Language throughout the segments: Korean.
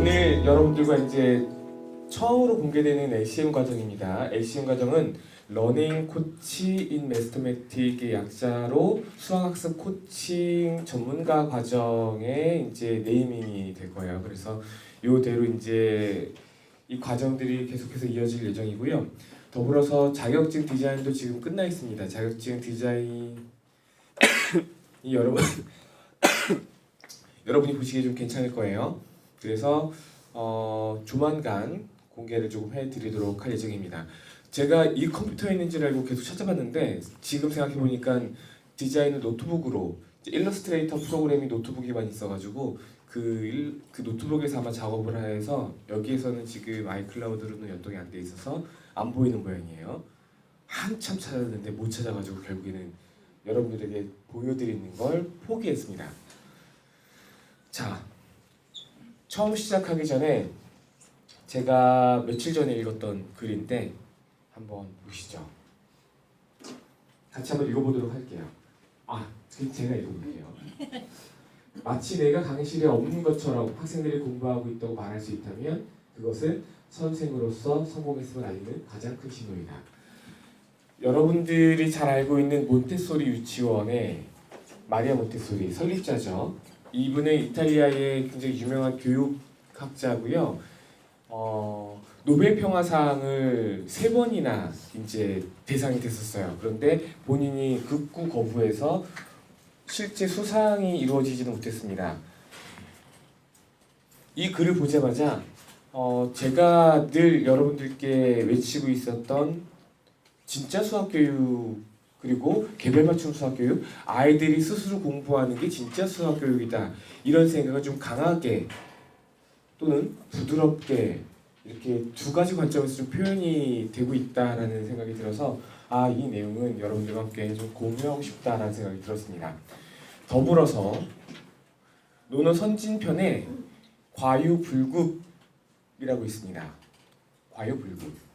오늘 여러분들과 이제 처음으로 공개되는 LCM 과정입니다. LCM 과정은 러닝 코치 인 매스터매틱의 약자로 수학학습 코칭 전문가 과정의 이제 네이밍이 될 거예요. 그래서 이대로 이제 이 과정들이 계속해서 이어질 예정이고요. 더불어서 자격증 디자인도 지금 끝나 있습니다. 자격증 디자인이 여러분이 보시기에 좀 괜찮을 거예요. 그래서 조만간 공개를 조금 해드리도록 할 예정입니다. 제가 이 컴퓨터에 있는 줄 알고 계속 찾아봤는데 지금 생각해보니까 디자인을 노트북으로 일러스트레이터 프로그램이 노트북에만 있어가지고 그 노트북에서 아마 작업을 해서 여기에서는 지금 아이클라우드로는 연동이 안 돼 있어서 안 보이는 모양이에요. 한참 찾았는데 못 찾아가지고 결국에는 여러분들에게 보여드리는 걸 포기했습니다. 자, 처음 시작하기 전에 제가 며칠 전에 읽었던 글인데 한번 보시죠. 같이 한번 읽어보도록 할게요. 제가 읽어볼게요. 마치 내가 강의실에 없는 것처럼 학생들이 공부하고 있다고 말할 수 있다면 그것은 선생으로서 성공했음을 알리는 가장 큰 신호이다. 여러분들이 잘 알고 있는 몬테소리 유치원의 마리아 몬테소리 설립자죠. 이분은 이탈리아의 굉장히 유명한 교육학자고요. 노벨 평화상을 3번이나 이제 대상이 됐었어요. 그런데 본인이 극구 거부해서 실제 수상이 이루어지지는 못했습니다. 이 글을 보자마자 제가 늘 여러분들께 외치고 있었던 진짜 수학교육 그리고 개별맞춤 수학교육, 아이들이 스스로 공부하는 게 진짜 수학교육이다. 이런 생각을 좀 강하게 또는 부드럽게 이렇게 두 가지 관점에서 좀 표현이 되고 있다라는 생각이 들어서 이 내용은 여러분들과 함께 좀 공유하고 싶다라는 생각이 들었습니다. 더불어서 논어 선진편에 과유불급이라고 있습니다. 과유불급.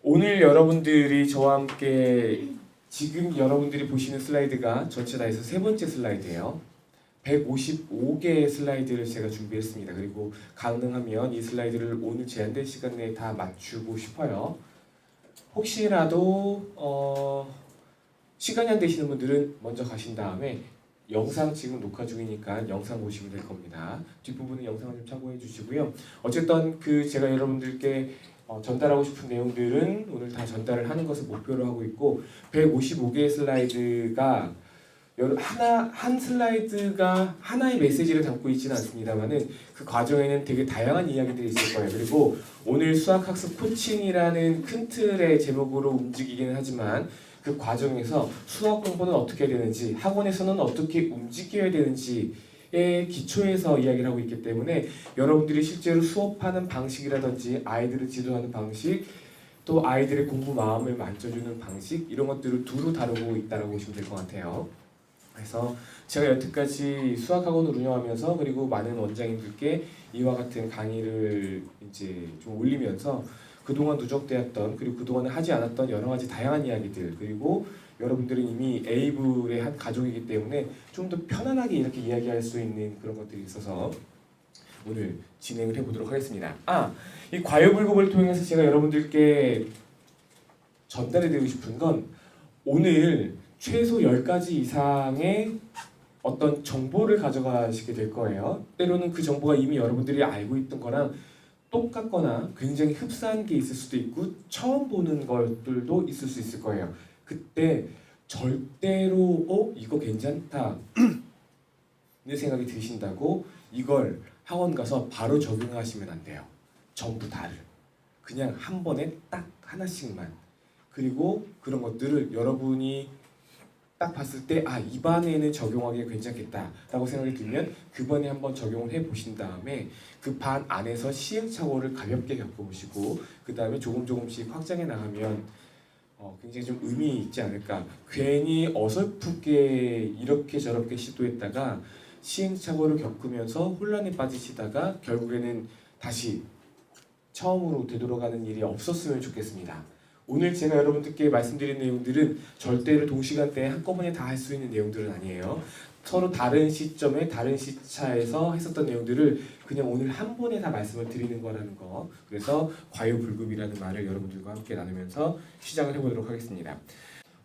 오늘 여러분들이 저와 함께 지금 여러분들이 보시는 슬라이드가 전체 다 해서 3번째 슬라이드예요. 155개의 슬라이드를 제가 준비했습니다. 그리고 가능하면 이 슬라이드를 오늘 제한된 시간 내에 다 맞추고 싶어요. 혹시라도 시간이 안 되시는 분들은 먼저 가신 다음에 영상 지금 녹화 중이니까 영상 보시면 될 겁니다. 뒷부분은 영상을 좀 참고해 주시고요. 어쨌든 제가 여러분들께 전달하고 싶은 내용들은 오늘 다 전달을 하는 것을 목표로 하고 있고 155개의 슬라이드가 한 슬라이드가 하나의 메시지를 담고 있지는 않습니다만은 그 과정에는 되게 다양한 이야기들이 있을 거예요. 그리고 오늘 수학학습 코칭이라는 큰 틀의 제목으로 움직이기는 하지만 그 과정에서 수학 공부는 어떻게 해야 되는지 학원에서는 어떻게 움직여야 되는지의 기초에서 이야기를 하고 있기 때문에 여러분들이 실제로 수업하는 방식이라든지 아이들을 지도하는 방식 또 아이들의 공부 마음을 만져주는 방식 이런 것들을 두루 다루고 있다고 보시면 될 것 같아요. 그래서 제가 여태까지 수학학원을 운영하면서 그리고 많은 원장님들께 이와 같은 강의를 이제 좀 올리면서 그동안 누적되었던 그리고 그동안에 하지 않았던 여러 가지 다양한 이야기들 그리고 여러분들은 이미 에이블의 한 가족이기 때문에 좀 더 편안하게 이렇게 이야기할 수 있는 그런 것들이 있어서 오늘 진행을 해보도록 하겠습니다. 이 과유불급을 통해서 제가 여러분들께 전달해드리고 싶은 건 오늘 최소 10가지 이상의 어떤 정보를 가져가시게 될 거예요. 때로는 그 정보가 이미 여러분들이 알고 있던 거랑 똑같거나 굉장히 흡사한 게 있을 수도 있고 처음 보는 것들도 있을 수 있을 거예요. 그때 절대로 이거 괜찮다 는 생각이 드신다고 이걸 학원 가서 바로 적용하시면 안 돼요. 전부 다를 그냥 한 번에 딱 하나씩만 그리고 그런 것들을 여러분이 딱 봤을 때 이 반에는 적용하기 괜찮겠다라고 생각이 들면 그 반에 한번 적용을 해보신 다음에 그 반 안에서 시행착오를 가볍게 겪어보시고 그 다음에 조금씩 확장해 나가면 굉장히 좀 의미 있지 않을까. 괜히 어설프게 이렇게 저렇게 시도했다가 시행착오를 겪으면서 혼란에 빠지시다가 결국에는 다시 처음으로 되돌아가는 일이 없었으면 좋겠습니다. 오늘 제가 여러분들께 말씀드린 내용들은 절대로 동시간대에 한꺼번에 다 할 수 있는 내용들은 아니에요. 서로 다른 시점에 다른 시차에서 했었던 내용들을 그냥 오늘 한 번에 다 말씀을 드리는 거라는 거. 그래서 과유불급이라는 말을 여러분들과 함께 나누면서 시작을 해보도록 하겠습니다.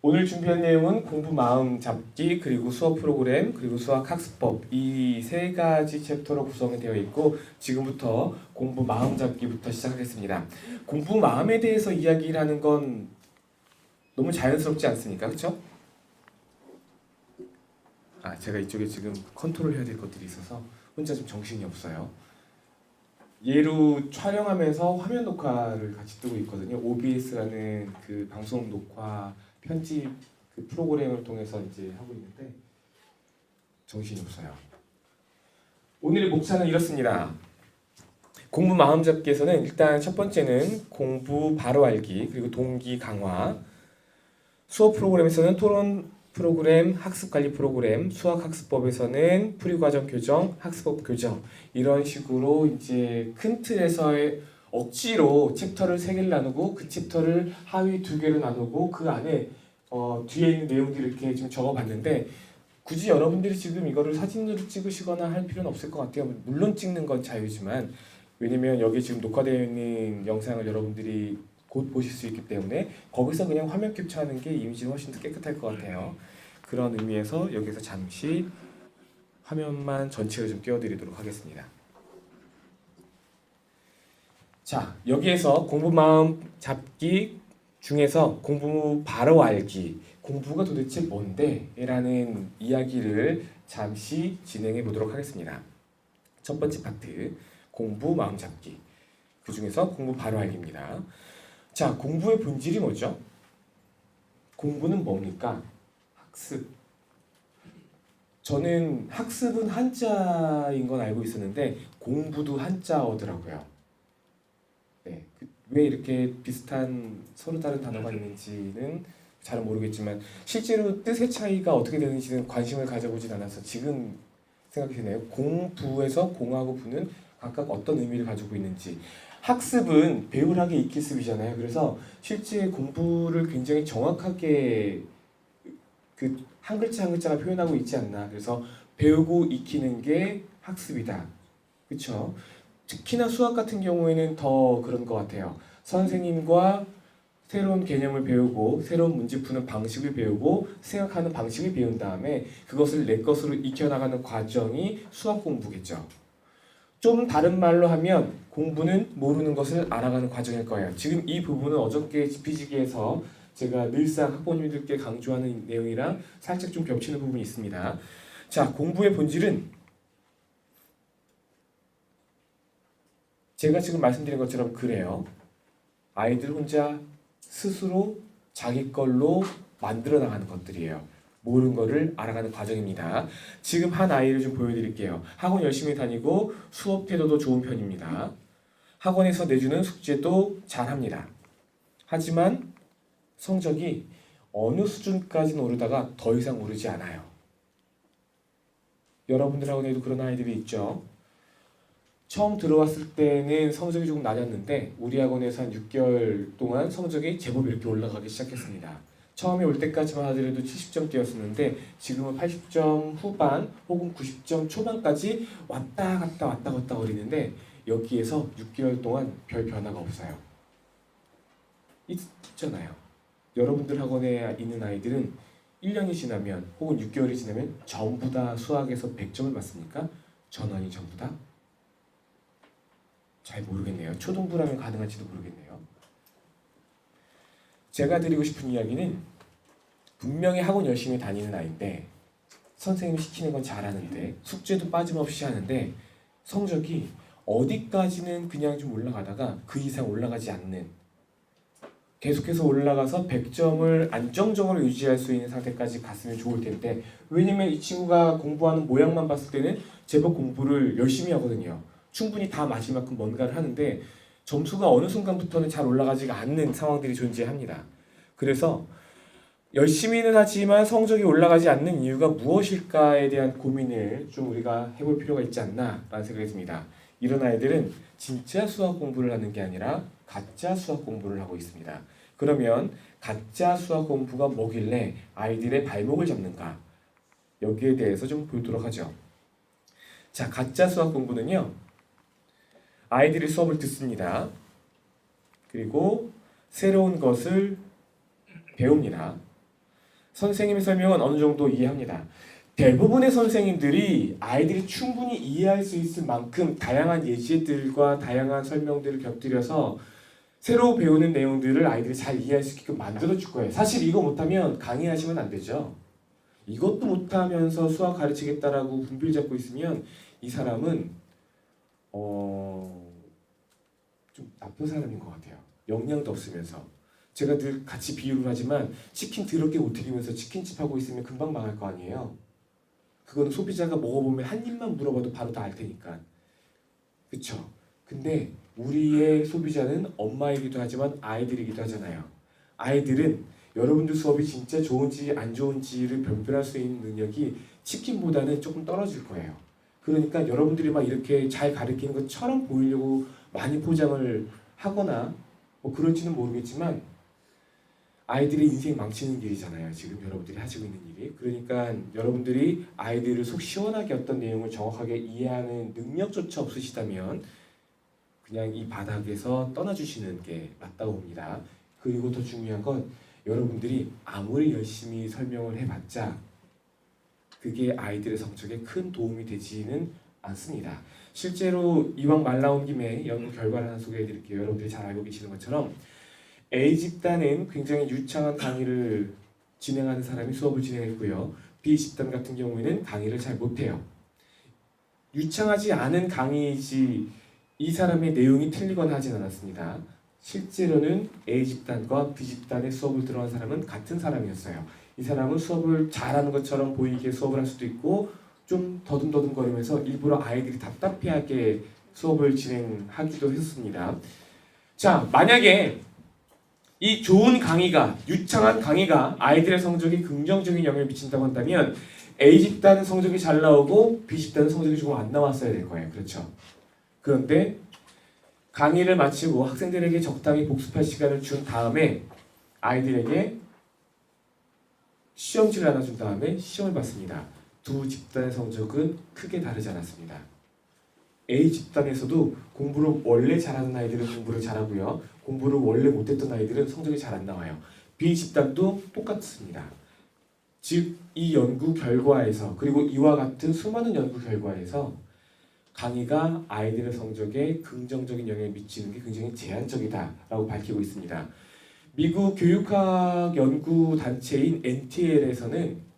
오늘 준비한 내용은 공부 마음 잡기, 그리고 수업 프로그램, 그리고 수학 학습법 이 세 가지 챕터로 구성이 되어 있고 지금부터 공부 마음 잡기부터 시작하겠습니다. 공부 마음에 대해서 이야기를 하는 건 너무 자연스럽지 않습니까? 그렇죠? 제가 이쪽에 지금 컨트롤 해야 될 것들이 있어서 혼자 좀 정신이 없어요. 예로 촬영하면서 화면 녹화를 같이 뜨고 있거든요. OBS라는 그 방송 녹화 편집 그 프로그램을 통해서 이제 하고 있는데 정신이 없어요. 오늘의 목차는 이렇습니다. 공부 마음 잡기에서는 일단 첫 번째는 공부 바로 알기, 그리고 동기 강화. 수업 프로그램에서는 토론 프로그램, 학습관리 프로그램, 수학학습법에서는 풀이과정 교정, 학습법 교정 이런 식으로 이제 큰 틀에서의 억지로 챕터를 3개를 나누고 그 챕터를 하위 2개로 나누고 그 안에 뒤에 있는 내용들을 이렇게 좀 적어봤는데 굳이 여러분들이 지금 이거를 사진으로 찍으시거나 할 필요는 없을 것 같아요. 물론 찍는 건 자유지만 왜냐면 여기 지금 녹화되어 있는 영상을 여러분들이 곧 보실 수 있기 때문에 거기서 그냥 화면 캡처하는 게 이미지는 훨씬 더 깨끗할 것 같아요. 그런 의미에서 여기서 잠시 화면만 전체를 좀 띄워드리도록 하겠습니다. 자, 여기에서 공부 마음 잡기 중에서 공부 바로 알기, 공부가 도대체 뭔데? 라는 이야기를 잠시 진행해 보도록 하겠습니다. 첫 번째 파트, 공부 마음 잡기. 그 중에서 공부 바로 알기입니다. 자, 공부의 본질이 뭐죠? 공부는 뭡니까? 학습. 저는 학습은 한자인 건 알고 있었는데 공부도 한자어더라고요. 네, 왜 이렇게 비슷한 서로 다른 단어가 있는지는 잘 모르겠지만 실제로 뜻의 차이가 어떻게 되는지는 관심을 가져보진 않아서 지금 생각이 드네요. 공부에서 공하고 부는 각각 어떤 의미를 가지고 있는지. 학습은 배우라게 익힐습이잖아요. 그래서 실제 공부를 굉장히 정확하게 그 한 글자 한 글자가 표현하고 있지 않나. 그래서 배우고 익히는 게 학습이다. 그렇죠? 특히나 수학 같은 경우에는 더 그런 것 같아요. 선생님과 새로운 개념을 배우고 새로운 문제 푸는 방식을 배우고 생각하는 방식을 배운 다음에 그것을 내 것으로 익혀나가는 과정이 수학 공부겠죠. 좀 다른 말로 하면 공부는 모르는 것을 알아가는 과정일 거예요. 지금 이 부분은 어저께 지피지기에서 제가 늘상 학부모님들께 강조하는 내용이랑 살짝 좀 겹치는 부분이 있습니다. 자, 공부의 본질은 제가 지금 말씀드린 것처럼 그래요. 아이들 혼자 스스로 자기 걸로 만들어 나가는 것들이에요. 모르는 거를 알아가는 과정입니다. 지금 한 아이를 좀 보여드릴게요. 학원 열심히 다니고 수업 태도도 좋은 편입니다. 학원에서 내주는 숙제도 잘합니다. 하지만 성적이 어느 수준까지는 오르다가 더 이상 오르지 않아요. 여러분들 학원에도 그런 아이들이 있죠. 처음 들어왔을 때는 성적이 조금 낮았는데 우리 학원에서 한 6개월 동안 성적이 제법 이렇게 올라가기 시작했습니다. 처음에 올 때까지만 하더라도 70점대였었는데 지금은 80점 후반 혹은 90점 초반까지 왔다 갔다 거리는데 여기에서 6개월 동안 별 변화가 없어요. 있잖아요. 여러분들 학원에 있는 아이들은 1년이 지나면 혹은 6개월이 지나면 전부 다 수학에서 100점을 맞습니까? 전원이 전부 다? 잘 모르겠네요. 초등부라면 가능할지도 모르겠네요. 제가 드리고 싶은 이야기는 분명히 학원 열심히 다니는 아이인데 선생님이 시키는 건 잘하는데 숙제도 빠짐없이 하는데 성적이 어디까지는 그냥 좀 올라가다가 그 이상 올라가지 않는 계속해서 올라가서 100점을 안정적으로 유지할 수 있는 상태까지 갔으면 좋을 텐데 왜냐면 이 친구가 공부하는 모양만 봤을 때는 제법 공부를 열심히 하거든요. 충분히 다 맞을 만큼 뭔가를 하는데 점수가 어느 순간부터는 잘 올라가지가 않는 상황들이 존재합니다. 그래서 열심히는 하지만 성적이 올라가지 않는 이유가 무엇일까에 대한 고민을 좀 우리가 해볼 필요가 있지 않나라는 생각이 듭니다. 이런 아이들은 진짜 수학 공부를 하는 게 아니라 가짜 수학 공부를 하고 있습니다. 그러면 가짜 수학 공부가 뭐길래 아이들의 발목을 잡는가? 여기에 대해서 좀 보도록 하죠. 자, 가짜 수학 공부는요. 아이들이 수업을 듣습니다. 그리고 새로운 것을 배웁니다. 선생님의 설명은 어느 정도 이해합니다. 대부분의 선생님들이 아이들이 충분히 이해할 수 있을 만큼 다양한 예시들과 다양한 설명들을 곁들여서 새로 배우는 내용들을 아이들이 잘 이해할 수 있게끔 만들어 줄 거예요. 사실 이거 못하면 강의하시면 안 되죠. 이것도 못하면서 수학 가르치겠다라고 분빌 잡고 있으면 이 사람은 좀 나쁜 사람인 것 같아요. 역량도 없으면서. 제가 늘 같이 비유를 하지만 치킨 더럽게 못 튀기면서 치킨집 하고 있으면 금방 망할 거 아니에요. 그거는 소비자가 먹어보면 한 입만 물어봐도 바로 다 알 테니까. 그쵸? 근데 우리의 소비자는 엄마이기도 하지만 아이들이기도 하잖아요. 아이들은 여러분들 수업이 진짜 좋은지 안 좋은지를 변별할 수 있는 능력이 치킨보다는 조금 떨어질 거예요. 그러니까 여러분들이 막 이렇게 잘 가르치는 것처럼 보이려고 많이 포장을 하거나 뭐 그럴지는 모르겠지만 아이들의 인생 망치는 일이잖아요. 지금 여러분들이 하시고 있는 일이. 그러니까 여러분들이 아이들을 속 시원하게 어떤 내용을 정확하게 이해하는 능력조차 없으시다면 그냥 이 바닥에서 떠나주시는 게 맞다고 봅니다. 그리고 더 중요한 건 여러분들이 아무리 열심히 설명을 해봤자 그게 아이들의 성적에 큰 도움이 되지는 않습니다. 실제로 이왕 말 나온 김에 연구 결과를 하나 소개해드릴게요. 여러분들이 잘 알고 계시는 것처럼 A집단은 굉장히 유창한 강의를 진행하는 사람이 수업을 진행했고요. B집단 같은 경우에는 강의를 잘 못해요. 유창하지 않은 강의이지 이 사람의 내용이 틀리거나 하진 않았습니다. 실제로는 A집단과 B집단의 수업을 들어간 사람은 같은 사람이었어요. 이 사람은 수업을 잘하는 것처럼 보이게 수업을 할 수도 있고 좀 더듬더듬거리면서 일부러 아이들이 답답해하게 수업을 진행하기도 했습니다. 자, 만약에 이 좋은 강의가, 유창한 강의가 아이들의 성적에 긍정적인 영향을 미친다고 한다면 A집단은 성적이 잘 나오고 B집단은 성적이 조금 안 나왔어야 될 거예요. 그렇죠? 그런데 강의를 마치고 학생들에게 적당히 복습할 시간을 준 다음에 아이들에게 시험지를 하나 준 다음에 시험을 봤습니다. 두 집단의 성적은 크게 다르지 않았습니다. A집단에서도 공부를 원래 잘하는 아이들은 공부를 잘하고요. 공부를 원래 못했던 아이들은 성적이 잘 안 나와요. B집단도 똑같습니다. 즉, 이 연구 결과에서 그리고 이와 같은 수많은 연구 결과에서 강의가 아이들의 성적에 긍정적인 영향을 미치는 게 굉장히 제한적이다라고 밝히고 있습니다. 미국 교육학 연구 단체인 NTL에서는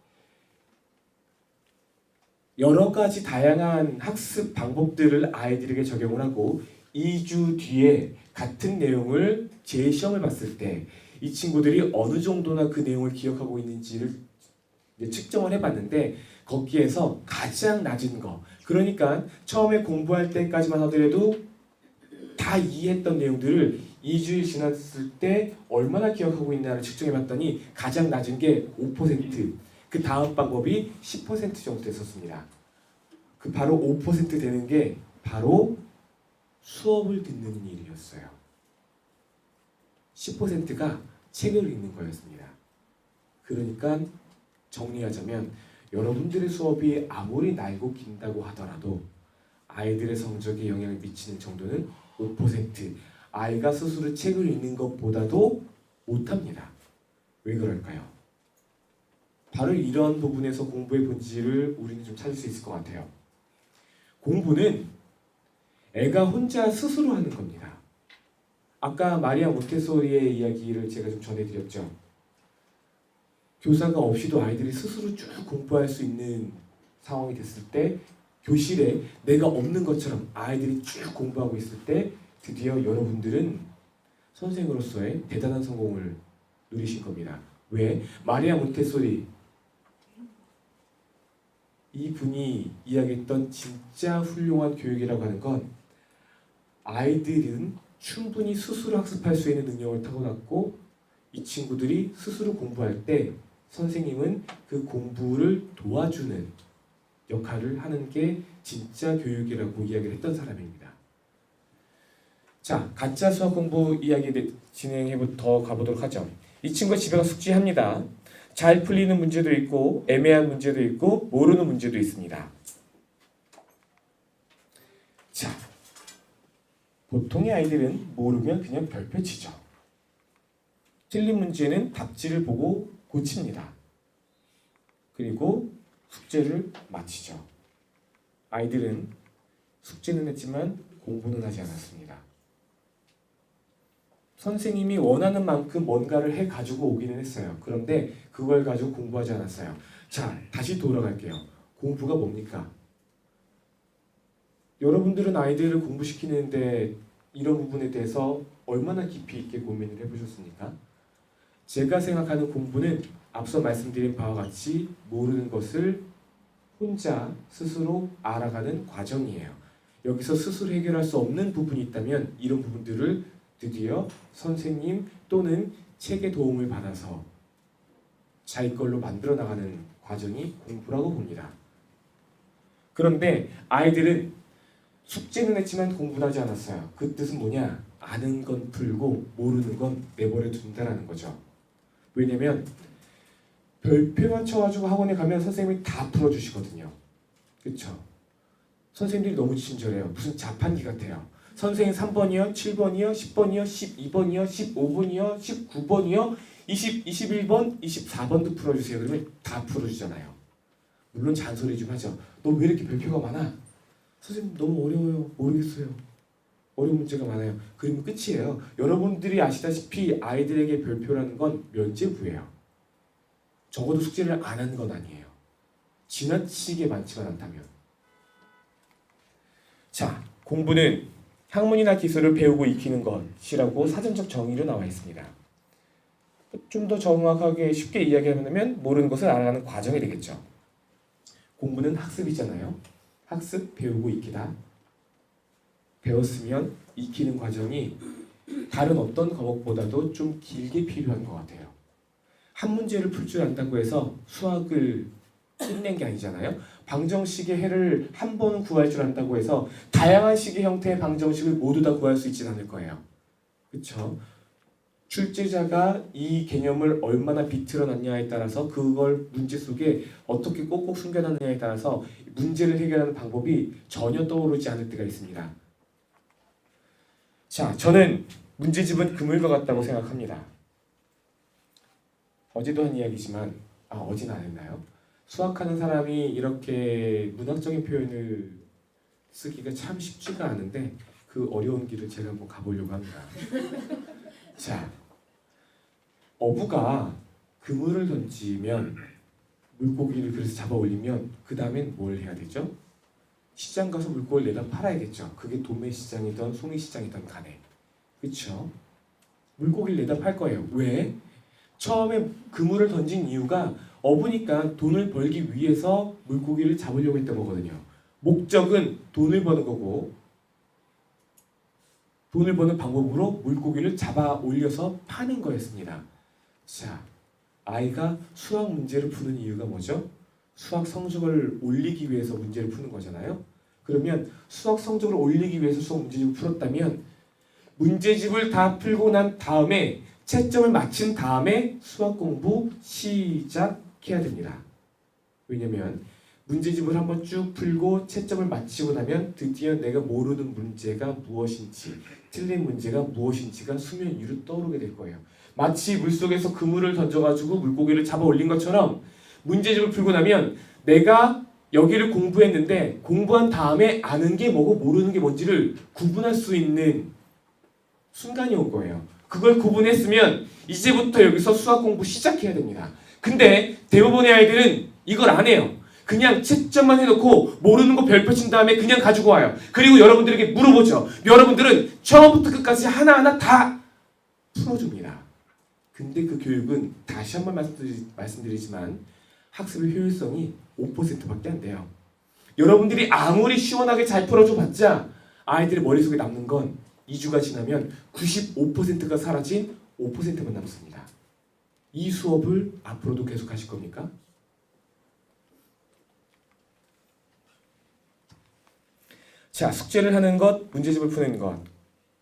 여러 가지 다양한 학습 방법들을 아이들에게 적용을 하고 2주 뒤에 같은 내용을 재시험을 봤을 때 이 친구들이 어느 정도나 그 내용을 기억하고 있는지를 측정을 해봤는데 거기에서 가장 낮은 거, 그러니까 처음에 공부할 때까지만 하더라도 다 이해했던 내용들을 2주일 지났을 때 얼마나 기억하고 있나를 측정해봤더니 가장 낮은 게 5%, 그 다음 방법이 10% 정도 됐었습니다. 그 바로 5% 되는 게 바로 수업을 듣는 일이었어요. 10%가 책을 읽는 거였습니다. 그러니까 정리하자면 여러분들의 수업이 아무리 날고 긴다고 하더라도 아이들의 성적에 영향을 미치는 정도는 5%, 아이가 스스로 책을 읽는 것보다도 못합니다. 왜 그럴까요? 바로 이런 부분에서 공부의 본질을 우리는 좀 찾을 수 있을 것 같아요. 공부는 애가 혼자 스스로 하는 겁니다. 아까 마리아 몬테소리의 이야기를 제가 좀 전해드렸죠. 교사가 없이도 아이들이 스스로 쭉 공부할 수 있는 상황이 됐을 때 교실에 내가 없는 것처럼 아이들이 쭉 공부하고 있을 때 드디어 여러분들은 선생으로서의 대단한 성공을 누리신 겁니다. 왜? 마리아 몬테소리 이분이 이야기했던 진짜 훌륭한 교육이라고 하는 건 아이들은 충분히 스스로 학습할 수 있는 능력을 타고났고 이 친구들이 스스로 공부할 때 선생님은 그 공부를 도와주는 역할을 하는 게 진짜 교육이라고 이야기를 했던 사람입니다. 자, 가짜 수학 공부 이야기 진행해 더 가보도록 하죠. 이 친구가 집에 가서 숙제합니다. 잘 풀리는 문제도 있고 애매한 문제도 있고 모르는 문제도 있습니다. 자, 보통의 아이들은 모르면 그냥 별표 치죠. 틀린 문제는 답지를 보고 고칩니다. 그리고 숙제를 마치죠. 아이들은 숙제는 했지만 공부는 하지 않았습니다. 선생님이 원하는 만큼 뭔가를 해 가지고 오기는 했어요. 그런데 그걸 가지고 공부하지 않았어요. 자, 다시 돌아갈게요. 공부가 뭡니까? 여러분들은 아이들을 공부시키는데 이런 부분에 대해서 얼마나 깊이 있게 고민을 해보셨습니까? 제가 생각하는 공부는 앞서 말씀드린 바와 같이 모르는 것을 혼자 스스로 알아가는 과정이에요. 여기서 스스로 해결할 수 없는 부분이 있다면 이런 부분들을 드디어 선생님 또는 책의 도움을 받아서 자기 걸로 만들어 나가는 과정이 공부라고 봅니다. 그런데 아이들은 숙제는 했지만 공부는 하지 않았어요. 그 뜻은 뭐냐? 아는 건 풀고 모르는 건 내버려 둔다라는 거죠. 왜냐면 별표만 쳐가지고 학원에 가면 선생님이 다 풀어주시거든요. 그렇죠? 선생님들이 너무 친절해요. 무슨 자판기 같아요. 선생님 3번이요, 7번이요, 10번이요, 12번이요, 15번이요, 19번이요, 21번, 24번도 풀어주세요. 그러면 다 풀어주잖아요. 물론 잔소리 좀 하죠. 너 왜 이렇게 별표가 많아? 선생님 너무 어려워요. 모르겠어요. 어려운 문제가 많아요. 그러면 끝이에요. 여러분들이 아시다시피 아이들에게 별표라는 건 면죄부예요. 적어도 숙제를 안 한 건 아니에요. 지나치게 많지만 않다면. 자, 공부는 학문이나 기술을 배우고 익히는 것이라고 사전적 정의로 나와 있습니다. 좀 더 정확하게 쉽게 이야기하면 모르는 것을 알아가는 과정이 되겠죠. 공부는 학습이잖아요. 학습, 배우고 익히다. 배웠으면 익히는 과정이 다른 어떤 과목보다도 좀 길게 필요한 것 같아요. 한 문제를 풀 줄 안다고 해서 수학을 끝낸 게 아니잖아요. 방정식의 해를 한 번은 구할 줄 안다고 해서 다양한 식의 형태의 방정식을 모두 다 구할 수 있지는 않을 거예요. 그렇죠? 출제자가 이 개념을 얼마나 비틀어 놨냐에 따라서 그걸 문제 속에 어떻게 꼭꼭 숨겨놨느냐에 따라서 문제를 해결하는 방법이 전혀 떠오르지 않을 때가 있습니다. 자, 저는 문제집은 그물과 같다고 생각합니다. 어제도 한 이야기지만, 어제는 안 했나요? 수학하는 사람이 이렇게 문학적인 표현을 쓰기가 참 쉽지가 않은데 그 어려운 길을 제가 한번 가보려고 합니다. 자, 어부가 그물을 던지면 물고기를 그래서 잡아 올리면 그 다음엔 뭘 해야 되죠? 시장 가서 물고기를 내다 팔아야겠죠. 그게 도매시장이든 송이시장이든 간에. 그렇죠? 물고기를 내다 팔 거예요. 왜? 처음에 그물을 던진 이유가 어부니까 돈을 벌기 위해서 물고기를 잡으려고 했던 거거든요. 목적은 돈을 버는 거고 돈을 버는 방법으로 물고기를 잡아 올려서 파는 거였습니다. 자, 아이가 수학 문제를 푸는 이유가 뭐죠? 수학 성적을 올리기 위해서 문제를 푸는 거잖아요. 그러면 수학 성적을 올리기 위해서 수학 문제집을 풀었다면 문제집을 다 풀고 난 다음에 채점을 마친 다음에 수학 공부 시작해야 됩니다. 왜냐면 문제집을 한번 쭉 풀고 채점을 마치고 나면 드디어 내가 모르는 문제가 무엇인지 틀린 문제가 무엇인지가 수면 위로 떠오르게 될 거예요. 마치 물속에서 그물을 던져가지고 물고기를 잡아 올린 것처럼 문제집을 풀고 나면 내가 여기를 공부했는데 공부한 다음에 아는 게 뭐고 모르는 게 뭔지를 구분할 수 있는 순간이 온 거예요. 그걸 구분했으면 이제부터 여기서 수학 공부 시작해야 됩니다. 근데 대부분의 아이들은 이걸 안 해요. 그냥 채점만 해놓고 모르는 거 별표 친 다음에 그냥 가지고 와요. 그리고 여러분들에게 물어보죠. 여러분들은 처음부터 끝까지 하나하나 다 풀어줍니다. 근데 그 교육은 다시 한번 말씀드리지만 학습의 효율성이 5%밖에 안 돼요. 여러분들이 아무리 시원하게 잘 풀어줘 봤자 아이들의 머릿속에 남는 건 2주가 지나면 95%가 사라진 5%만 남습니다. 이 수업을 앞으로도 계속 하실 겁니까? 자, 숙제를 하는 것, 문제집을 푸는 것,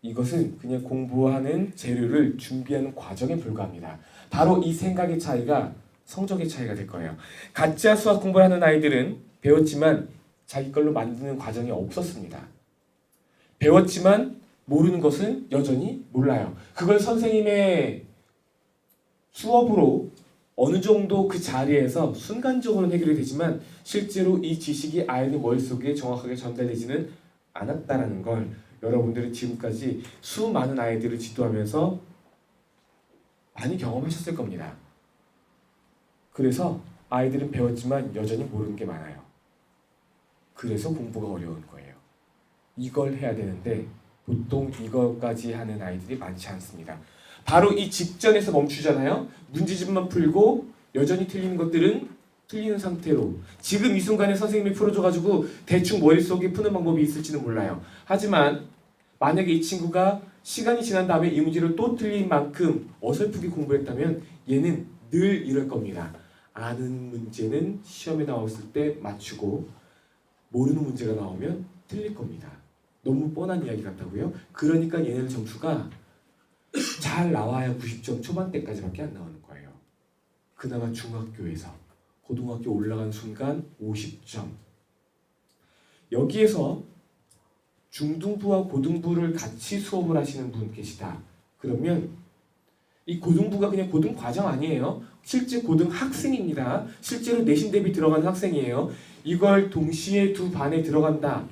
이것은 그냥 공부하는 재료를 준비하는 과정에 불과합니다. 바로 이 생각의 차이가 성적의 차이가 될 거예요. 가짜 수학 공부를 하는 아이들은 배웠지만 자기 걸로 만드는 과정이 없었습니다. 배웠지만 모르는 것은 여전히 몰라요. 그걸 선생님의 수업으로 어느 정도 그 자리에서 순간적으로는 해결이 되지만 실제로 이 지식이 아이들 머릿속에 정확하게 전달되지는 않았다라는 걸 여러분들이 지금까지 수많은 아이들을 지도하면서 많이 경험하셨을 겁니다. 그래서 아이들은 배웠지만 여전히 모르는 게 많아요. 그래서 공부가 어려운 거예요. 이걸 해야 되는데 보통 이것까지 하는 아이들이 많지 않습니다. 바로 이 직전에서 멈추잖아요. 문제집만 풀고 여전히 틀리는 것들은 틀리는 상태로 지금 이 순간에 선생님이 풀어줘가지고 대충 머릿속에 푸는 방법이 있을지는 몰라요. 하지만 만약에 이 친구가 시간이 지난 다음에 이 문제를 또 틀린 만큼 어설프게 공부했다면 얘는 늘 이럴 겁니다. 아는 문제는 시험에 나왔을 때 맞추고 모르는 문제가 나오면 틀릴 겁니다. 너무 뻔한 이야기 같다고요? 그러니까 얘네들 점수가 잘 나와야 90점 초반대까지밖에 안 나오는 거예요. 그나마 중학교에서 고등학교 올라간 순간 50점. 여기에서 중등부와 고등부를 같이 수업을 하시는 분 계시다. 그러면 이 고등부가 그냥 고등 과정 아니에요. 실제 고등 학생입니다. 실제로 내신 대비 들어가는 학생이에요. 이걸 동시에 두 반에 들어간다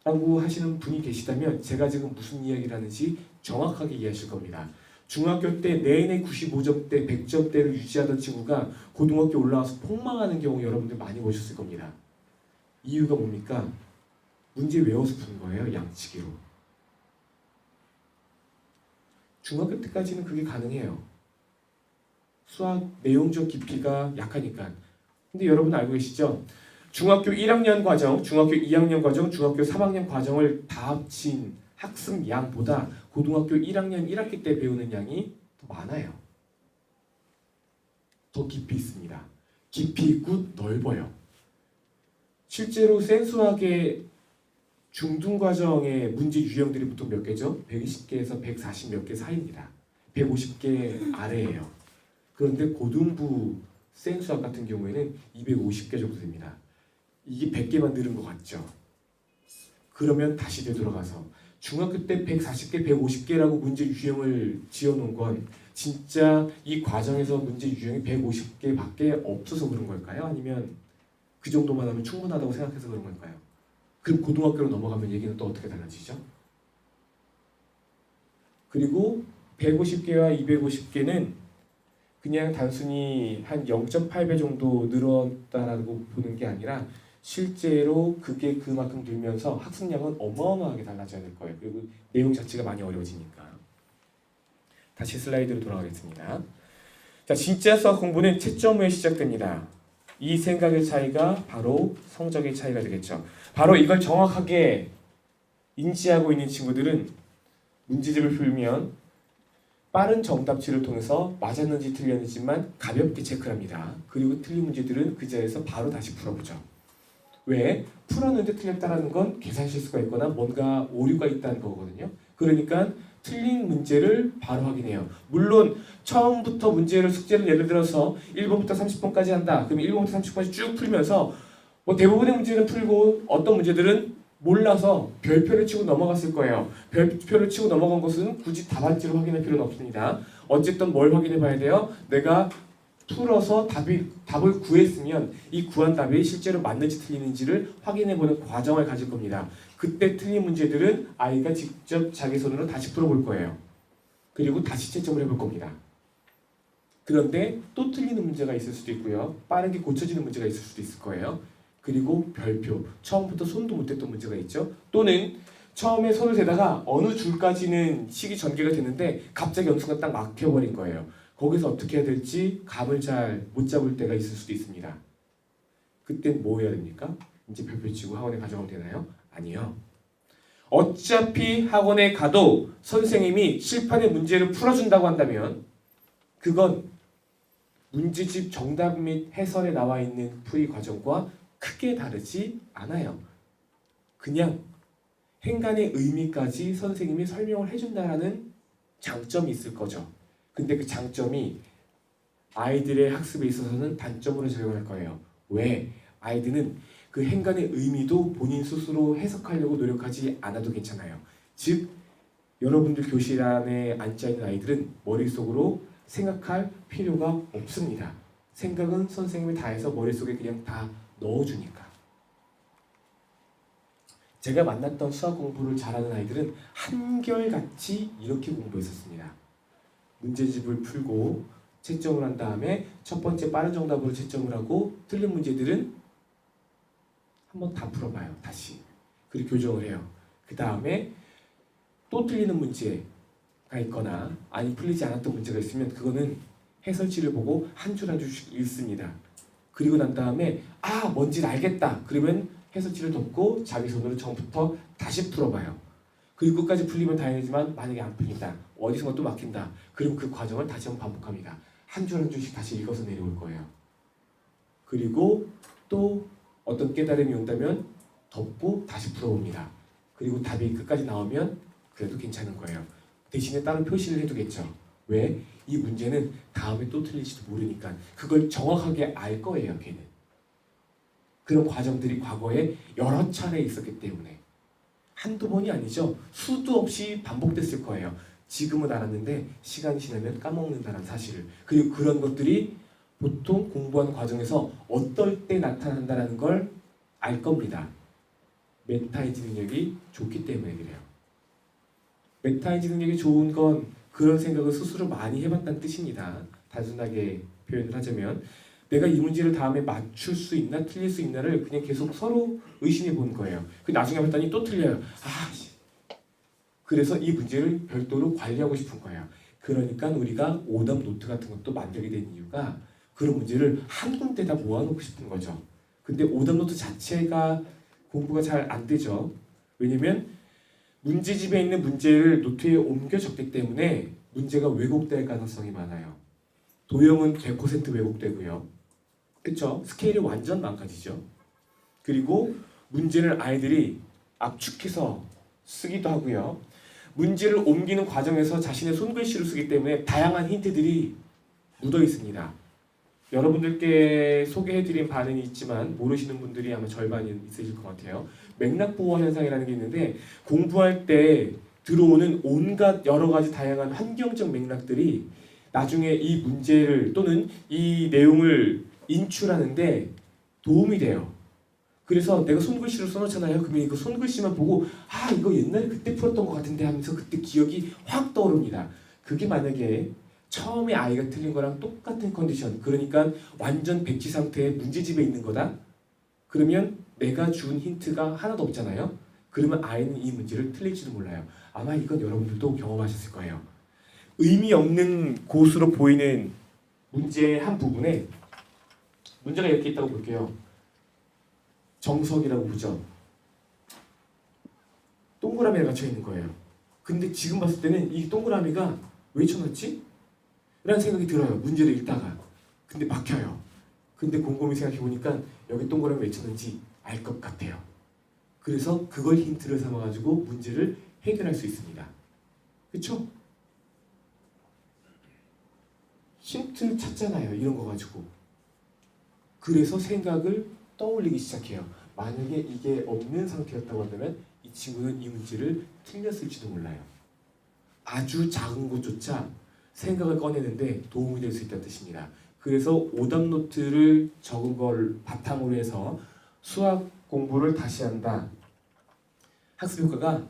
라고 하시는 분이 계시다면 제가 지금 무슨 이야기를 하는지 정확하게 이해하실 겁니다. 중학교 때 내내 95점대, 100점대를 유지하던 친구가 고등학교 올라와서 폭망하는 경우 여러분들 많이 보셨을 겁니다. 이유가 뭡니까? 문제 외워서 푸는 거예요. 양치기로. 중학교 때까지는 그게 가능해요. 수학 내용적 깊이가 약하니까. 근데 여러분 알고 계시죠? 중학교 1학년 과정, 중학교 2학년 과정, 중학교 3학년 과정을 다 합친 학습 양보다 고등학교 1학년 1학기 때 배우는 양이 더 많아요. 더 깊이 있습니다. 깊이 있고 넓어요. 실제로 센수학의 중등 과정의 문제 유형들이 보통 몇 개죠? 120개에서 140 몇 개 사이입니다. 150개 아래예요. 그런데 고등부 센수학 같은 경우에는 250개 정도 됩니다. 이게 100개만 늘은 것 같죠? 그러면 다시 되돌아가서 중학교 때 140개, 150개라고 문제 유형을 지어놓은 건 진짜 이 과정에서 문제 유형이 150개밖에 없어서 그런 걸까요? 아니면 그 정도만 하면 충분하다고 생각해서 그런 걸까요? 그럼 고등학교로 넘어가면 얘기는 또 어떻게 달라지죠? 그리고 150개와 250개는 그냥 단순히 한 0.8배 정도 늘었다라고 보는 게 아니라 실제로 그게 그만큼 늘면서 학습량은 어마어마하게 달라져야 될 거예요. 그리고 내용 자체가 많이 어려워지니까. 다시 슬라이드로 돌아가겠습니다. 자, 진짜 수학 공부는 채점 후에 시작됩니다. 이 생각의 차이가 바로 성적의 차이가 되겠죠. 바로 이걸 정확하게 인지하고 있는 친구들은 문제집을 풀면 빠른 정답치를 통해서 맞았는지 틀렸는지만 가볍게 체크를 합니다. 그리고 틀린 문제들은 그 자리에서 바로 다시 풀어보죠. 왜? 풀었는데 틀렸다는 건 계산 실수가 있거나 뭔가 오류가 있다는 거거든요. 그러니까 틀린 문제를 바로 확인해요. 물론 처음부터 문제를 숙제를 예를 들어서 1번부터 30번까지 한다. 그럼 1번부터 30번까지 쭉 풀면서 뭐 대부분의 문제는 풀고 어떤 문제들은 몰라서 별표를 치고 넘어갔을 거예요. 별표를 치고 넘어간 것은 굳이 답안지로 확인할 필요는 없습니다. 어쨌든 뭘 확인해 봐야 돼요? 내가 풀어서 답을 구했으면 이 구한 답이 실제로 맞는지 틀리는지를 확인해보는 과정을 가질 겁니다. 그때 틀린 문제들은 아이가 직접 자기 손으로 다시 풀어볼 거예요. 그리고 다시 채점을 해볼 겁니다. 그런데 또 틀리는 문제가 있을 수도 있고요. 빠르게 고쳐지는 문제가 있을 수도 있을 거예요. 그리고 별표, 처음부터 손도 못 댔던 문제가 있죠. 또는 처음에 손을 대다가 어느 줄까지는 식이 전개가 됐는데 갑자기 어느 순간 딱 막혀버린 거예요. 거기서 어떻게 해야 될지 감을 잘 못 잡을 때가 있을 수도 있습니다. 그땐 뭐 해야 됩니까? 이제 별표 치고 학원에 가져가면 되나요? 아니요. 어차피 학원에 가도 선생님이 실판의 문제를 풀어준다고 한다면 그건 문제집 정답 및 해설에 나와 있는 풀이 과정과 크게 다르지 않아요. 그냥 행간의 의미까지 선생님이 설명을 해준다라는 장점이 있을 거죠. 근데 그 장점이 아이들의 학습에 있어서는 단점으로 작용할 거예요. 왜? 아이들은 그 행간의 의미도 본인 스스로 해석하려고 노력하지 않아도 괜찮아요. 즉 여러분들 교실 안에 앉아있는 아이들은 머릿속으로 생각할 필요가 없습니다. 생각은 선생님이 다 해서 머릿속에 그냥 다 넣어주니까. 제가 만났던 수학 공부를 잘하는 아이들은 한결같이 이렇게 공부했었습니다. 문제집을 풀고 채점을 한 다음에 첫 번째 빠른 정답으로 채점을 하고 틀린 문제들은 한번 다 풀어봐요. 다시. 그리고 교정을 해요. 그 다음에 또 틀리는 문제가 있거나 아니 풀리지 않았던 문제가 있으면 그거는 해설지를 보고 한 줄 한 줄씩 읽습니다. 그리고 난 다음에 뭔지를 알겠다. 그러면 해설지를 덮고 자기 손으로 처음부터 다시 풀어봐요. 그리고 끝까지 풀리면 다행이지만 만약에 안 풀린다. 어디선가 또 막힌다. 그럼 그 과정을 다시 한번 반복합니다. 한 줄 한 줄씩 다시 읽어서 내려올 거예요. 그리고 또 어떤 깨달음이 온다면 덮고 다시 풀어봅니다. 그리고 답이 끝까지 나오면 그래도 괜찮은 거예요. 대신에 따로 표시를 해두겠죠. 왜? 이 문제는 다음에 또 틀릴지도 모르니까 그걸 정확하게 알 거예요. 걔는. 그런 과정들이 과거에 여러 차례 있었기 때문에 한두 번이 아니죠. 수도 없이 반복됐을 거예요. 지금은 알았는데 시간이 지나면 까먹는다는 사실을. 그리고 그런 것들이 보통 공부하는 과정에서 어떨 때 나타난다는 걸 알 겁니다. 메타인지 능력이 좋기 때문에 그래요. 메타인지 능력이 좋은 건 그런 생각을 스스로 많이 해봤다는 뜻입니다. 단순하게 표현을 하자면 내가 이 문제를 다음에 맞출 수 있나 틀릴 수 있나를 그냥 계속 서로 의심해 본 거예요. 그 나중에 봤더니 또 틀려요. 그래서 이 문제를 별도로 관리하고 싶은 거예요. 그러니까 우리가 오답 노트 같은 것도 만들게 된 이유가 그런 문제를 한 군데다 모아놓고 싶은 거죠. 근데 오답 노트 자체가 공부가 잘 안 되죠. 왜냐면 문제집에 있는 문제를 노트에 옮겨 적기 때문에 문제가 왜곡될 가능성이 많아요. 도형은 100% 왜곡되고요. 그렇죠? 스케일이 완전 망가지죠. 그리고 문제를 아이들이 압축해서 쓰기도 하고요. 문제를 옮기는 과정에서 자신의 손글씨를 쓰기 때문에 다양한 힌트들이 묻어 있습니다. 여러분들께 소개해드린 바는 있지만 모르시는 분들이 아마 절반이 있으실 것 같아요. 맥락보호 현상이라는 게 있는데 공부할 때 들어오는 온갖 여러 가지 다양한 환경적 맥락들이 나중에 이 문제를 또는 이 내용을 인출하는데 도움이 돼요. 그래서 내가 손글씨로 써놓잖아요. 그러면 이거 손글씨만 보고 이거 옛날에 그때 풀었던 것 같은데 하면서 그때 기억이 확 떠오릅니다. 그게 만약에 처음에 아이가 틀린 거랑 똑같은 컨디션, 그러니까 완전 백지 상태의 문제집에 있는 거다. 그러면 내가 준 힌트가 하나도 없잖아요. 그러면 아이는 이 문제를 틀릴지도 몰라요. 아마 이건 여러분들도 경험하셨을 거예요. 의미 없는 곳으로 보이는 문제의 한 부분에 문제가 이렇게 있다고 볼게요. 정석이라고 보죠. 동그라미가 갇혀 있는 거예요. 근데 지금 봤을 때는 이 동그라미가 왜 쳐놨지? 라는 생각이 들어요. 문제를 읽다가. 근데 막혀요. 근데 곰곰이 생각해 보니까 여기 동그라미 왜 쳤는지 알 것 같아요. 그래서 그걸 힌트를 삼아가지고 문제를 해결할 수 있습니다. 그쵸? 힌트 찾잖아요. 이런 거 가지고. 그래서 생각을 떠올리기 시작해요. 만약에 이게 없는 상태였다고 한다면 이 친구는 이 문제를 틀렸을지도 몰라요. 아주 작은 것조차 생각을 꺼내는데 도움이 될 수 있다는 뜻입니다. 그래서 오답 노트를 적은 걸 바탕으로 해서 수학 공부를 다시 한다. 학습 효과가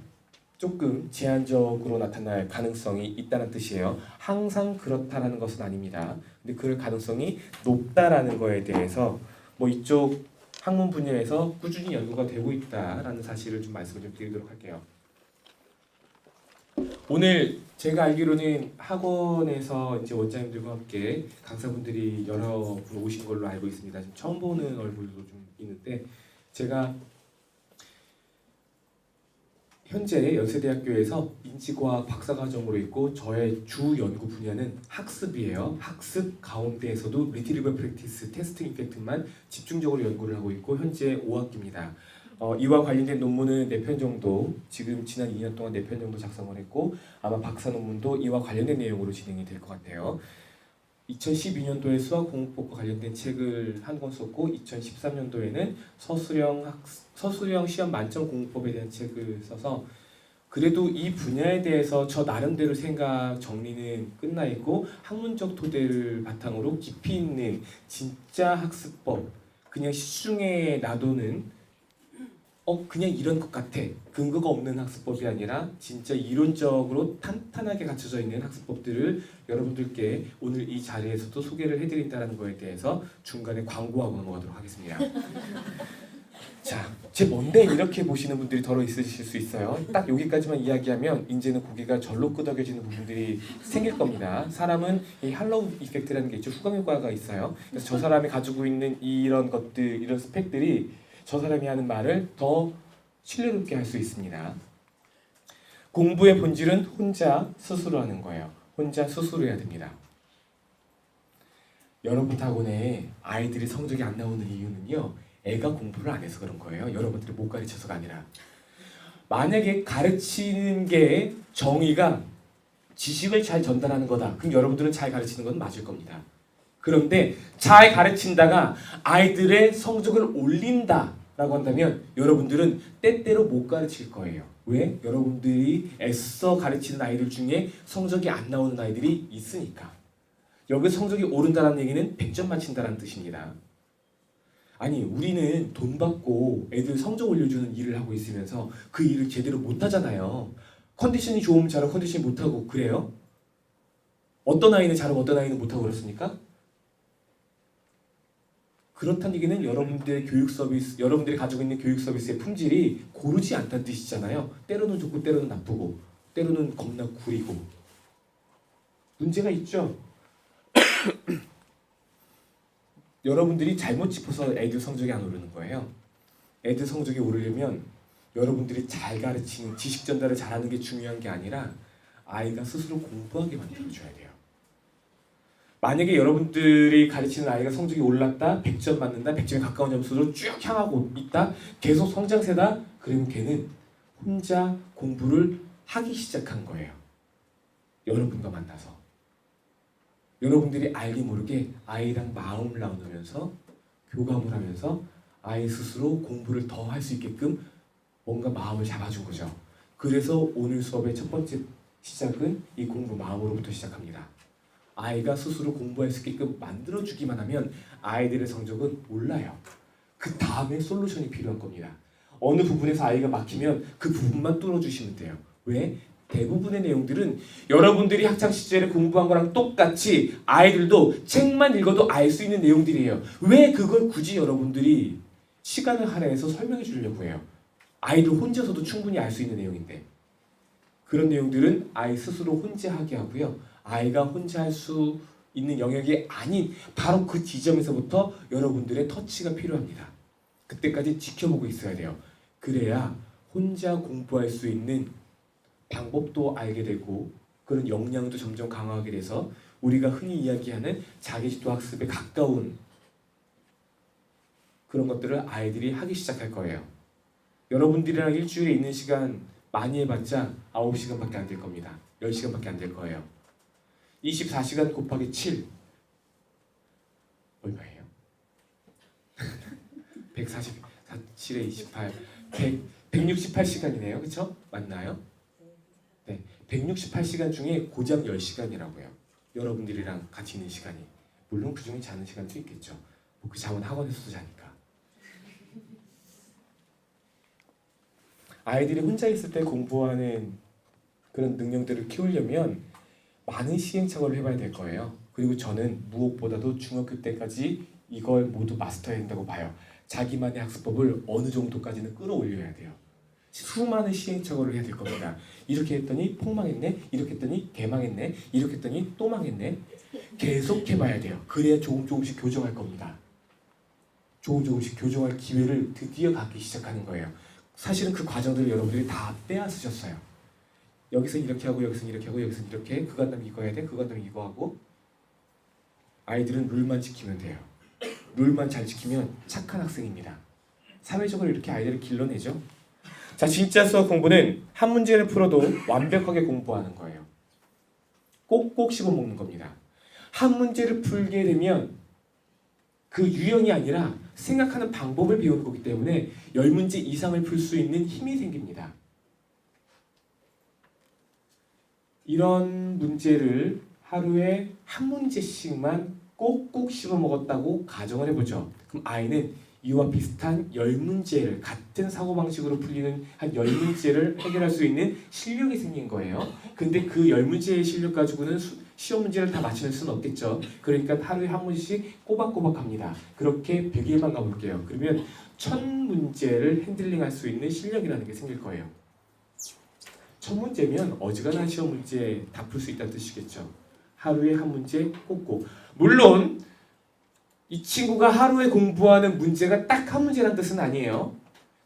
조금 제한적으로 나타날 가능성이 있다는 뜻이에요. 항상 그렇다라는 것은 아닙니다. 근데 그럴 가능성이 높다라는 거에 대해서 이쪽 학문 분야에서 꾸준히 연구가 되고 있다라는 사실을 좀 말씀을 좀 드리도록 할게요. 오늘 제가 알기로는 학원에서 이제 원장님들과 함께 강사분들이 여러 분 오신 걸로 알고 있습니다. 지금 처음 보는 얼굴도 좀 있는데 제가 현재 연세대학교에서 인지과학 박사과정으로 있고 저의 주 연구 분야는 학습이에요. 학습 가운데에서도 리트리버 프랙티스 테스트 이펙트만 집중적으로 연구를 하고 있고 현재 5학기입니다. 이와 관련된 논문은 4편 정도 지금 지난 2년 동안 4편 정도 작성을 했고 아마 박사 논문도 이와 관련된 내용으로 진행이 될 것 같아요. 2012년도에 수학공부법과 관련된 책을 한 권 썼고 2013년도에는 서술형 시험 만점 공부법에 대한 책을 써서 그래도 이 분야에 대해서 저 나름대로 생각 정리는 끝나 있고 학문적 토대를 바탕으로 깊이 있는 진짜 학습법, 그냥 시중에 놔두는 그냥 이런 것 같아, 근거가 없는 학습법이 아니라 진짜 이론적으로 탄탄하게 갖춰져 있는 학습법들을 여러분들께 오늘 이 자리에서도 소개를 해드린다는 거에 대해서 중간에 광고하고 넘어가도록 하겠습니다. 자, 제 뭔데 이렇게 보시는 분들이 덜어 있으실 수 있어요. 딱 여기까지만 이야기하면 이제는 고개가 절로 끄덕여지는 부분들이 생길 겁니다. 사람은 이 할로우 이펙트라는 게 있죠. 후광효과가 있어요. 그래서 저 사람이 가지고 있는 이런 것들, 이런 스펙들이 저 사람이 하는 말을 더 신뢰롭게 할 수 있습니다. 공부의 본질은 혼자 스스로 하는 거예요. 혼자 스스로 해야 됩니다. 여러분 학원에 아이들이 성적이 안 나오는 이유는요, 애가 공부를 안 해서 그런 거예요. 여러분들이 못 가르쳐서가 아니라. 만약에 가르치는 게 정의가 지식을 잘 전달하는 거다, 그럼 여러분들은 잘 가르치는 건 맞을 겁니다. 그런데 잘 가르친다가 아이들의 성적을 올린다라고 한다면 여러분들은 때때로 못 가르칠 거예요. 왜? 여러분들이 애써 가르치는 아이들 중에 성적이 안 나오는 아이들이 있으니까. 여기 성적이 오른다는 얘기는 100점 맞힌다는 뜻입니다. 아니, 우리는 돈 받고 애들 성적 올려주는 일을 하고 있으면서 그 일을 제대로 못하잖아요. 컨디션이 좋으면 잘하고 컨디션이 못하고 그래요? 어떤 아이는 잘하고 어떤 아이는 못하고 그렇습니까? 그렇다는 얘기는 여러분들의 교육 서비스, 여러분들이 가지고 있는 교육 서비스의 품질이 고르지 않다는 뜻이잖아요. 때로는 좋고 때로는 나쁘고 때로는 겁나 구리고. 문제가 있죠. 여러분들이 잘못 짚어서 애들 성적이 안 오르는 거예요. 애들 성적이 오르려면 여러분들이 잘 가르치는, 지식 전달을 잘하는 게 중요한 게 아니라 아이가 스스로 공부하게 만들어줘야 돼요. 만약에 여러분들이 가르치는 아이가 성적이 올랐다, 100점 맞는다, 100점에 가까운 점수로 쭉 향하고 있다, 계속 성장세다, 그러면 걔는 혼자 공부를 하기 시작한 거예요. 여러분과 만나서. 여러분들이 알게 모르게 아이랑 마음을 나누면서 교감을 하면서 아이 스스로 공부를 더 할 수 있게끔 뭔가 마음을 잡아준 거죠. 그래서 오늘 수업의 첫 번째 시작은 이 공부 마음으로부터 시작합니다. 아이가 스스로 공부할 수 있게끔 만들어주기만 하면 아이들의 성적은 올라요. 그 다음에 솔루션이 필요한 겁니다. 어느 부분에서 아이가 막히면 그 부분만 뚫어주시면 돼요. 왜? 대부분의 내용들은 여러분들이 학창시절에 공부한 거랑 똑같이 아이들도 책만 읽어도 알 수 있는 내용들이에요. 왜 그걸 굳이 여러분들이 시간을 할애해서 설명해 주려고 해요? 아이들 혼자서도 충분히 알 수 있는 내용인데. 그런 내용들은 아이 스스로 혼자 하게 하고요. 아이가 혼자 할 수 있는 영역이 아닌 바로 그 지점에서부터 여러분들의 터치가 필요합니다. 그때까지 지켜보고 있어야 돼요. 그래야 혼자 공부할 수 있는 방법도 알게 되고 그런 역량도 점점 강화하게 돼서 우리가 흔히 이야기하는 자기주도 학습에 가까운 그런 것들을 아이들이 하기 시작할 거예요. 여러분들이랑 일주일에 있는 시간 많이 해봤자 9시간밖에 안 될 겁니다. 10시간밖에 안 될 거예요. 24시간 곱하기 7 얼마예요? 140, 7에 28, 168시간이네요. 그렇죠? 맞나요? 네, 168시간 중에 고작 10시간이라고요. 여러분들이랑 같이 있는 시간이. 물론 그중에 자는 시간도 있겠죠. 그 잠은 학원에서도 자니까. 아이들이 혼자 있을 때 공부하는 그런 능력들을 키우려면 많은 시행착오를 해봐야 될 거예요. 그리고 저는 무엇보다도 중학교 때까지 이걸 모두 마스터해야 된다고 봐요. 자기만의 학습법을 어느 정도까지는 끌어올려야 돼요. 수많은 시행착오를 해야 될 겁니다. 이렇게 했더니 폭망했네, 이렇게 했더니 개망했네, 이렇게 했더니 또 망했네. 계속 해봐야 돼요. 그래야 조금씩 교정할 겁니다. 조금씩 교정할 기회를 드디어 갖기 시작하는 거예요. 사실은 그 과정들을 여러분들이 다 빼앗으셨어요. 여기서는 이렇게 하고 여기서는 이렇게 하고 여기서는 이렇게, 그거 한다면 이거 해야 돼, 그거 한다면 이거 하고. 아이들은 룰만 지키면 돼요. 룰만 잘 지키면 착한 학생입니다. 사회적으로 이렇게 아이들을 길러내죠. 자, 진짜 수학 공부는 한 문제를 풀어도 완벽하게 공부하는 거예요. 꼭꼭 씹어먹는 겁니다. 한 문제를 풀게 되면 그 유형이 아니라 생각하는 방법을 배우는 거기 때문에 10문제 이상을 풀 수 있는 힘이 생깁니다. 이런 문제를 하루에 한 문제씩만 꼭꼭 씹어 먹었다고 가정을 해보죠. 그럼 아이는 이와 비슷한 10문제를 같은 사고방식으로 풀리는 한 10문제를 해결할 수 있는 실력이 생긴 거예요. 근데 그 10문제의 실력 가지고는 시험 문제를 다 맞출 수는 없겠죠. 그러니까 하루에 한 문제씩 꼬박꼬박 갑니다. 그렇게 100일만 가볼게요. 그러면 1000문제를 핸들링할 수 있는 실력이라는 게 생길 거예요. 1000문제면 어지간한 시험 문제 다 풀 수 있다는 뜻이겠죠. 하루에 한 문제 꼭꼭. 물론 이 친구가 하루에 공부하는 문제가 딱 한 문제라는 뜻은 아니에요.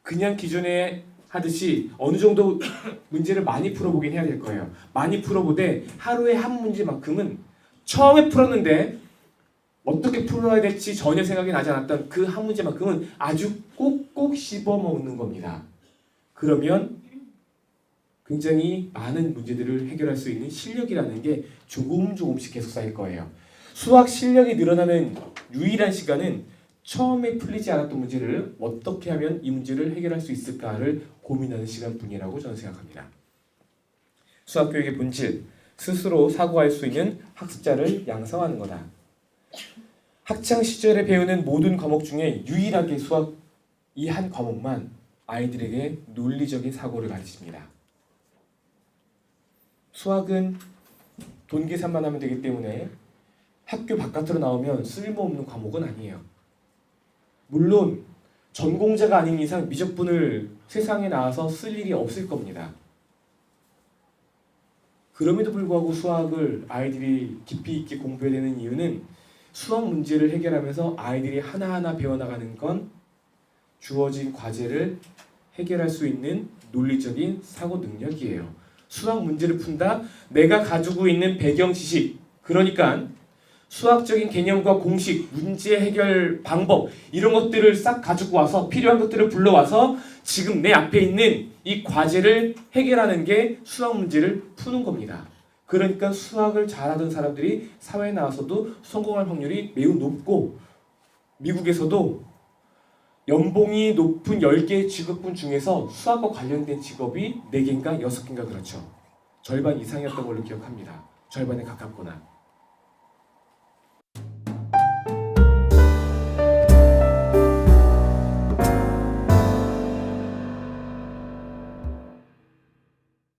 그냥 기존에 하듯이 어느 정도 문제를 많이 풀어보긴 해야 될 거예요. 많이 풀어보되 하루에 한 문제만큼은 처음에 풀었는데 어떻게 풀어야 될지 전혀 생각이 나지 않았던 그 한 문제만큼은 아주 꼭꼭 씹어먹는 겁니다. 그러면 굉장히 많은 문제들을 해결할 수 있는 실력이라는 게 조금씩 계속 쌓일 거예요. 수학 실력이 늘어나는 유일한 시간은 처음에 풀리지 않았던 문제를 어떻게 하면 이 문제를 해결할 수 있을까를 고민하는 시간뿐이라고 저는 생각합니다. 수학 교육의 본질, 스스로 사고할 수 있는 학습자를 양성하는 거다. 학창 시절에 배우는 모든 과목 중에 유일하게 수학 이 한 과목만 아이들에게 논리적인 사고를 가르칩니다. 수학은 돈 계산만 하면 되기 때문에 학교 바깥으로 나오면 쓸모없는 과목은 아니에요. 물론 전공자가 아닌 이상 미적분을 세상에 나와서 쓸 일이 없을 겁니다. 그럼에도 불구하고 수학을 아이들이 깊이 있게 공부해야 되는 이유는 수학 문제를 해결하면서 아이들이 하나하나 배워나가는 건 주어진 과제를 해결할 수 있는 논리적인 사고 능력이에요. 수학 문제를 푼다? 내가 가지고 있는 배경 지식, 그러니까 수학적인 개념과 공식, 문제 해결 방법 이런 것들을 싹 가지고 와서 필요한 것들을 불러와서 지금 내 앞에 있는 이 과제를 해결하는 게 수학 문제를 푸는 겁니다. 그러니까 수학을 잘하던 사람들이 사회에 나와서도 성공할 확률이 매우 높고 미국에서도 연봉이 높은 10개의 직업군 중에서 수학과 관련된 직업이 4개인가 6개인가 그렇죠. 절반 이상이었던 걸로 기억합니다. 절반에 가깝거나.